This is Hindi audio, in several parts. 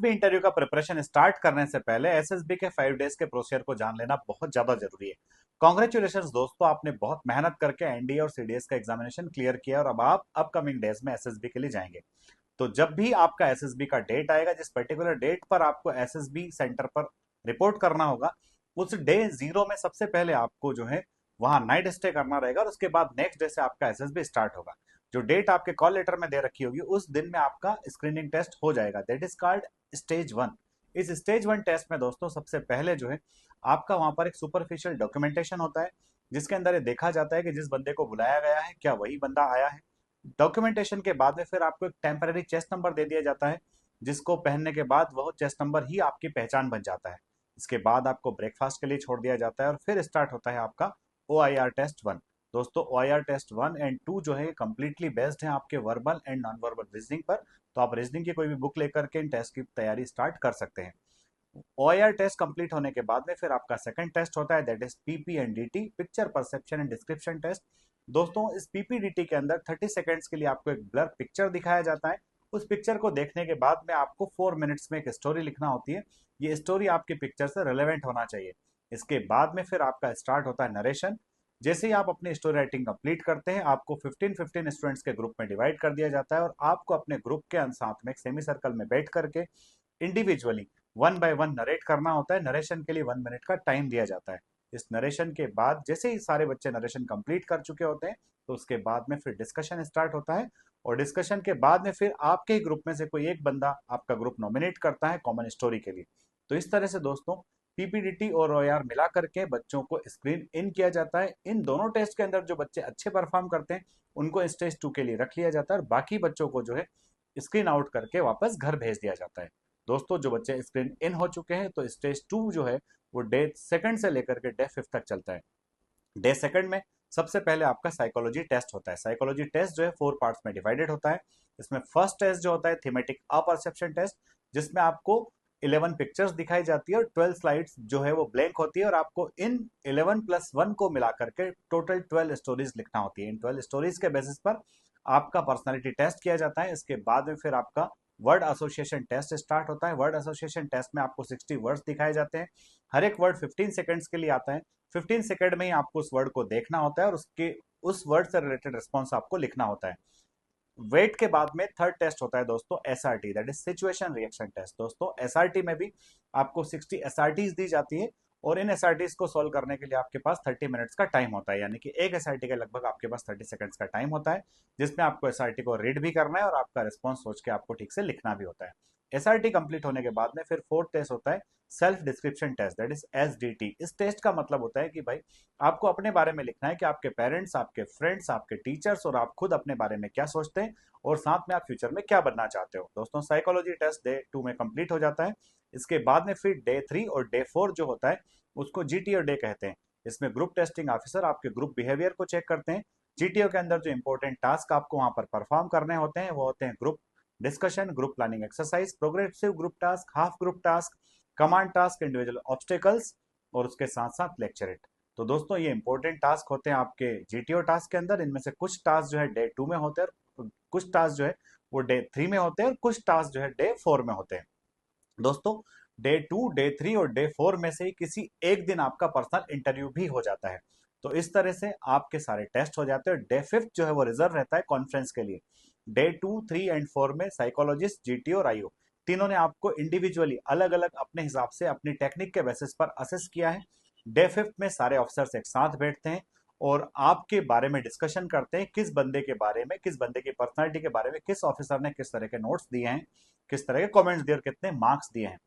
एसएसबी इंटरव्यू का प्रिपरेशन स्टार्ट करने से पहले एसएसबी के 5 डेज के प्रोसीजर को जान लेना बहुत ज्यादा जरूरी है। कॉन्ग्रेचुलेशन दोस्तों, आपने बहुत मेहनत करके एनडीए और सीडीएस का एग्जामिनेशन क्लियर किया और अब आप अपकमिंग डेज में एसएसबी के लिए जाएंगे। तो जब भी आपका एसएसबी का डेट आएगा, जिस पर्टिकुलर डेट पर आपको एसएसबी सेंटर पर रिपोर्ट करना होगा, उस डे 0 में सबसे पहले आपको जो है वहां नाइट स्टे करना रहेगा और उसके बाद नेक्स्ट डे से आपका एसएसबी स्टार्ट होगा। जो डेट आपके कॉल लेटर में दे रखी होगी उस दिन में आपका स्क्रीनिंग टेस्ट हो जाएगा, दैट इज कॉल्ड स्टेज 1। इस स्टेज 1 टेस्ट में दोस्तों सबसे पहले जो है आपका वहां पर एक सुपरफिशियल डॉक्यूमेंटेशन होता है, जिसके अंदर ये देखा जाता है कि जिस बंदे को बुलाया गया है क्या वही बंदा आया है। डॉक्यूमेंटेशन के बाद में फिर आपको एक टेम्पररी चेस्ट नंबर दे दिया जाता है, जिसको पहनने के बाद वह चेस्ट नंबर ही आपकी पहचान बन जाता है। इसके बाद आपको ब्रेकफास्ट के लिए छोड़ दिया जाता है और फिर स्टार्ट होता है आपका OIR टेस्ट 1। दोस्तों OIR टेस्ट 1 एंड 2 जो है कम्प्लीटली बेस्ड है आपके verbal and non verbal reasoning पर। तो आप रीजनिंग की कोई भी बुक लेकर के इन टेस्ट की तैयारी स्टार्ट कर सकते हैं। OIR टेस्ट कंप्लीट होने के बाद में फिर आपका सेकंड टेस्ट होता है, that is PPNDT, picture perception and description test. दोस्तों इस PPDT के अंदर 30 सेकंड्स के लिए आपको एक ब्लर पिक्चर दिखाया जाता है। उस पिक्चर को देखने के बाद में आपको 4 मिनट्स में एक स्टोरी लिखना होती है। ये स्टोरी आपकी पिक्चर से रिलेवेंट होना चाहिए। इसके बाद में फिर आपका स्टार्ट होता है नरेशन। जैसे ही आप अपनी स्टोरी राइटिंग कंप्लीट करते हैं, आपको 15-15 स्टूडेंट्स के ग्रुप में डिवाइड कर दिया जाता है और आपको अपने ग्रुप के साथ में एक सेमी सर्कल में बैठ करके इंडिविजुअली 1 बाय 1 नरेट करना होता है। नरेशन के लिए 1 मिनट का टाइम दिया जाता है। इस नरेशन के बाद जैसे ही सारे बच्चे नरेशन कंप्लीट कर चुके होते हैं, तो उसके बाद में फिर डिस्कशन स्टार्ट होता है और डिस्कशन के बाद में फिर आपके ही ग्रुप में से कोई एक बंदा आपका ग्रुप नॉमिनेट करता है कॉमन स्टोरी के लिए। तो इस तरह से दोस्तों PPDT और OIR मिला करके बच्चों को स्क्रीन इन किया जाता है। इन दोनों टेस्ट के अंदर जो बच्चे अच्छे परफॉर्म करते हैं उनको स्टेज 2 के लिए रख लिया जाता है और बाकी बच्चों को जो है स्क्रीन आउट करके वापस घर भेज दिया जाता है। दोस्तों जो बच्चे स्क्रीन इन हो चुके हैं, तो स्टेज 2 जो है वो डे सेकंड से लेकर के डे 5 तक चलता है। डे सेकंड में सबसे पहले आपका साइकोलॉजी टेस्ट होता है। साइकोलॉजी टेस्ट जो है 4 पार्ट्स में डिवाइडेड होता है। इसमें फर्स्ट टेस्ट जो होता है थीमेटिक अपरसेप्शन टेस्ट, जिसमें आपको 11 पिक्चर्स दिखाई जाती है और 12 स्लाइड्स जो है वो ब्लैंक होती है और आपको इन 11+1 को मिला करके टोटल 12 स्टोरीज लिखना होती है। इन 12 स्टोरीज के बेसिस पर आपका पर्सनालिटी टेस्ट किया जाता है। इसके बाद में फिर आपका वर्ड एसोसिएशन टेस्ट स्टार्ट होता है। वर्ड एसोसिएशन टेस्ट में आपको 60 वर्ड्स दिखाए जाते हैं। हर एक वर्ड 15 सेकंड्स के लिए आता है। 15 सेकंड में ही आपको उस वर्ड को देखना होता है और उसके उस वर्ड से रिलेटेड रिस्पॉन्स आपको लिखना होता है। वेट के बाद में थर्ड टेस्ट होता है दोस्तों SRT, that is situation reaction test. दोस्तों SRT में भी आपको 60 SRTs दी जाती है और इन SRTs को सॉल्व करने के लिए आपके पास 30 मिनट्स का टाइम होता है, यानी कि एक SRT के लगभग आपके पास 30 सेकंड्स का टाइम होता है, जिसमें आपको SRT को रीड भी करना है और आपका रिस्पॉन्स सोच के आपको ठीक से लिखना भी होता है। SRT कंप्लीट होने के बाद में फिर फोर्थ टेस्ट होता है self description test, that is SDT। इस टेस्ट का मतलब होता है कि भाई आपको अपने बारे में लिखना है कि आपके पेरेंट्स, आपके फ्रेंड्स, आपके टीचर्स और आप खुद अपने बारे में क्या सोचते हैं और साथ में आप फ्यूचर में क्या बनना चाहते हो। दोस्तों साइकोलॉजी टेस्ट डे 2 में कंप्लीट हो जाता है। इसके बाद में फिर डे 3 और डे 4 जो होता है उसको GTO डे कहते हैं। इसमें ग्रुप टेस्टिंग ऑफिसर आपके ग्रुप बिहेवियर को चेक करते हैं। GTO के अंदर जो इंपॉर्टेंट टास्क आपको वहां पर परफॉर्म करने होते हैं वो होते हैं group discussion, group planning exercise, progressive group task, half group task, command task, individual obstacles और उसके साथ साथ लेक्चरेट। तो दोस्तों ये इंपॉर्टेंट टास्क होते हैं आपके GTO टास्क के अंदर। इनमें से कुछ टास्क जो है डे 2 में होते हैं और कुछ टास्क जो है वो डे 3 में होते हैं और कुछ टास्क जो है डे 4 में होते हैं। दोस्तों डे 2, डे 3 और डे 4 में से ही किसी एक दिन आपका पर्सनल इंटरव्यू भी हो जाता है। तो इस तरह से आपके सारे टेस्ट हो जाते हैं। डे 5 जो है वो रिजर्व रहता है कॉन्फ्रेंस के लिए। डे 2, 3 एंड 4 में साइकोलॉजिस्ट, GTO और IO तीनों ने आपको इंडिविजुअली अलग अलग अपने हिसाब से अपनी टेक्निक के बेसिस पर असेस किया है। डे 5 में सारे ऑफिसर्स एक साथ बैठते हैं और आपके बारे में डिस्कशन करते हैं, किस बंदे के बारे में, किस बंदे की पर्सनालिटी के बारे में किस ऑफिसर ने किस तरह के नोट्स दिए हैं, किस तरह के कमेंट्स दिए और कितने मार्क्स दिए हैं।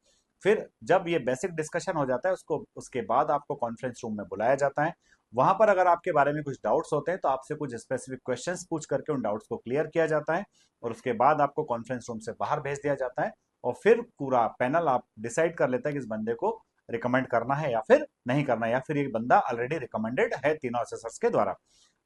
फिर जब ये बेसिक डिस्कशन हो जाता है उसको उसके बाद आपको कॉन्फ्रेंस रूम में बुलाया जाता है। वहां पर अगर आपके बारे में कुछ डाउट्स होते हैं तो आपसे कुछ स्पेसिफिक क्वेश्चंस पूछ करके उन डाउट्स को क्लियर किया जाता है और उसके बाद आपको कॉन्फ्रेंस रूम से बाहर भेज दिया जाता है और फिर पूरा पैनल आप डिसाइड कर लेता है कि इस बंदे को रिकमेंड करना है या फिर नहीं करना है, या फिर ये बंदा ऑलरेडी रिकमेंडेड है तीनों असेसर्स के द्वारा।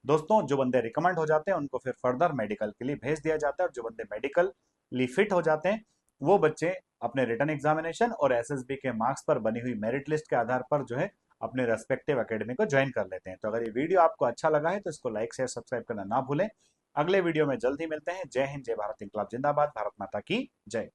दोस्तों जो बंदे रिकमेंड हो जाते हैं उनको फिर फर्दर मेडिकल के लिए भेज दिया जाता है और जो बंदे मेडिकली फिट हो जाते हैं वो बच्चे अपने रिटर्न एग्जामिनेशन और SSB के मार्क्स पर बनी हुई मेरिट लिस्ट के आधार पर जो है अपने रेस्पेक्टिव एकेडमी को ज्वाइन कर लेते हैं। तो अगर ये वीडियो आपको अच्छा लगा है तो इसको लाइक शेयर सब्सक्राइब करना ना भूलें। अगले वीडियो में जल्द ही मिलते हैं। जय हिंद, जय भारत, इंकलाब जिंदाबाद, भारत माता की जय।